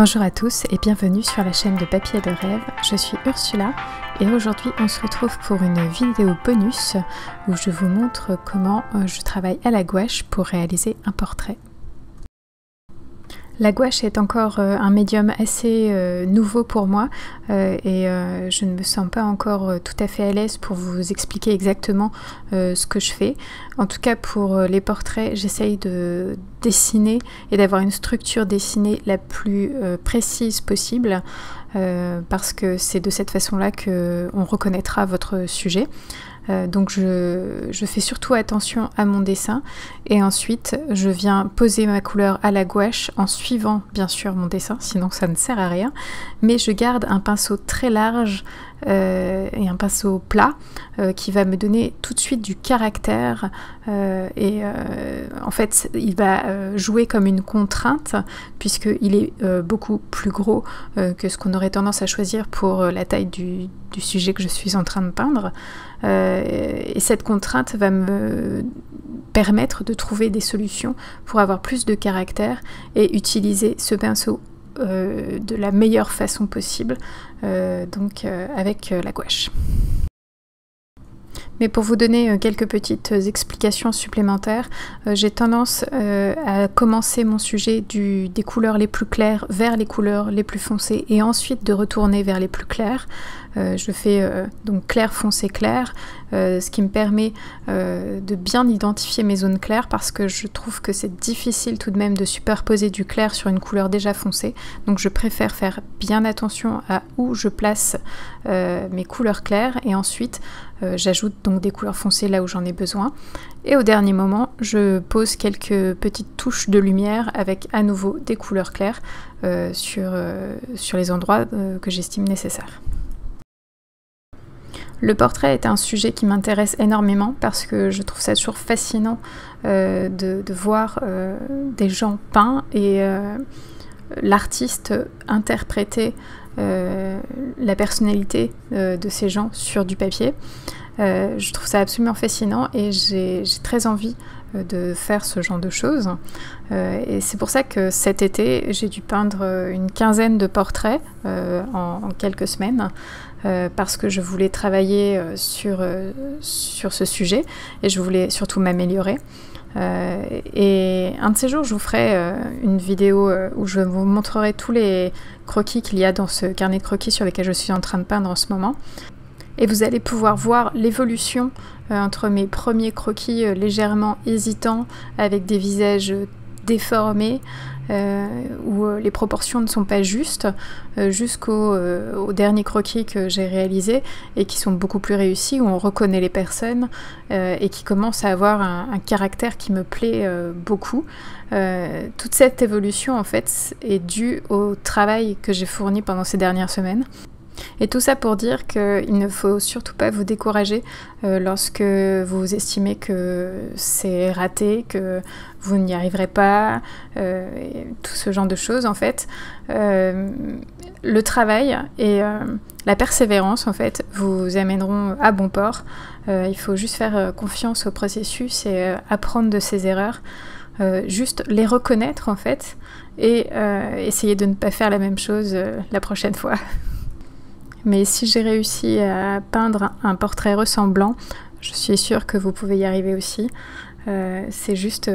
Bonjour à tous et bienvenue sur la chaîne de Papier de Rêve. Je suis Ursula et aujourd'hui on se retrouve pour une vidéo bonus où je vous montre comment je travaille à la gouache pour réaliser un portrait. La gouache est encore un médium assez nouveau pour moi et je ne me sens pas encore tout à fait à l'aise pour vous expliquer exactement ce que je fais. En tout cas pour les portraits, j'essaye de dessiner et d'avoir une structure dessinée la plus précise possible parce que c'est de cette façon-là qu'on reconnaîtra votre sujet. Donc je fais surtout attention à mon dessin et ensuite je viens poser ma couleur à la gouache en suivant bien sûr mon dessin, sinon ça ne sert à rien, mais je garde un pinceau très large et un pinceau plat qui va me donner tout de suite du caractère en fait il va jouer comme une contrainte puisqu'il est beaucoup plus gros que ce qu'on aurait tendance à choisir pour la taille du sujet que je suis en train de peindre. Et cette contrainte va me permettre de trouver des solutions pour avoir plus de caractère et utiliser ce pinceau de la meilleure façon possible, avec la gouache. Mais pour vous donner quelques petites explications supplémentaires, j'ai tendance à commencer mon sujet des couleurs les plus claires vers les couleurs les plus foncées et ensuite de retourner vers les plus claires. Je fais donc clair, foncé, clair, ce qui me permet de bien identifier mes zones claires parce que je trouve que c'est difficile tout de même de superposer du clair sur une couleur déjà foncée. Donc je préfère faire bien attention à où je place mes couleurs claires et ensuite j'ajoute donc des couleurs foncées là où j'en ai besoin. Et au dernier moment, je pose quelques petites touches de lumière avec à nouveau des couleurs claires sur les endroits que j'estime nécessaires. Le portrait est un sujet qui m'intéresse énormément parce que je trouve ça toujours fascinant de voir des gens peints et l'artiste interpréter la personnalité de ces gens sur du papier. Je trouve ça absolument fascinant et j'ai très envie de faire ce genre de choses. Et c'est pour ça que cet été, j'ai dû peindre une quinzaine de portraits en quelques semaines. Parce que je voulais travailler sur ce sujet et je voulais surtout m'améliorer. Et un de ces jours, je vous ferai une vidéo où je vous montrerai tous les croquis qu'il y a dans ce carnet de croquis sur lequel je suis en train de peindre en ce moment. Et vous allez pouvoir voir l'évolution entre mes premiers croquis légèrement hésitants avec des visages déformés où les proportions ne sont pas justes jusqu'au dernier croquis que j'ai réalisé et qui sont beaucoup plus réussis, où on reconnaît les personnes et qui commencent à avoir un caractère qui me plaît beaucoup. Toute cette évolution en fait est due au travail que j'ai fourni pendant ces dernières semaines. Et tout ça pour dire qu'il ne faut surtout pas vous décourager lorsque vous estimez que c'est raté, que vous n'y arriverez pas, et tout ce genre de choses en fait. Le travail et la persévérance en fait vous amèneront à bon port. Il faut juste faire confiance au processus et apprendre de ses erreurs. Juste les reconnaître en fait et essayer de ne pas faire la même chose la prochaine fois. Mais si j'ai réussi à peindre un portrait ressemblant, je suis sûre que vous pouvez y arriver aussi. C'est juste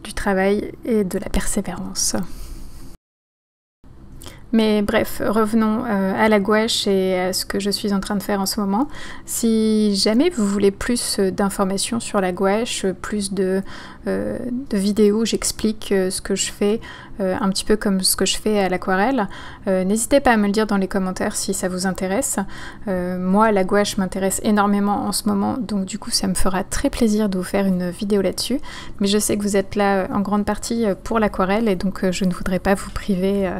du travail et de la persévérance. Mais bref, revenons à la gouache et à ce que je suis en train de faire en ce moment. Si jamais vous voulez plus d'informations sur la gouache, plus de vidéos où j'explique ce que je fais, un petit peu comme ce que je fais à l'aquarelle, n'hésitez pas à me le dire dans les commentaires si ça vous intéresse. Moi, la gouache m'intéresse énormément en ce moment, donc du coup ça me fera très plaisir de vous faire une vidéo là-dessus. Mais je sais que vous êtes là en grande partie pour l'aquarelle et donc je ne voudrais pas vous priver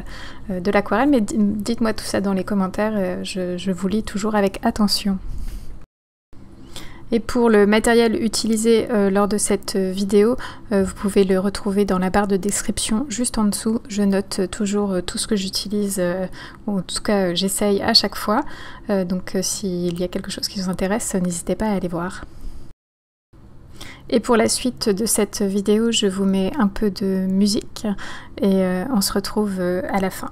de l'aquarelle, mais dites-moi tout ça dans les commentaires, je vous lis toujours avec attention. Et pour le matériel utilisé lors de cette vidéo, vous pouvez le retrouver dans la barre de description juste en dessous. Je note toujours tout ce que j'utilise, ou en tout cas j'essaye à chaque fois. Donc s'il y a quelque chose qui vous intéresse, n'hésitez pas à aller voir. Et pour la suite de cette vidéo, je vous mets un peu de musique et on se retrouve à la fin.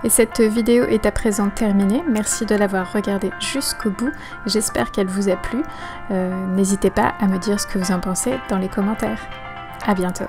Et cette vidéo est à présent terminée. Merci de l'avoir regardée jusqu'au bout. J'espère qu'elle vous a plu. N'hésitez pas à me dire ce que vous en pensez dans les commentaires. À bientôt.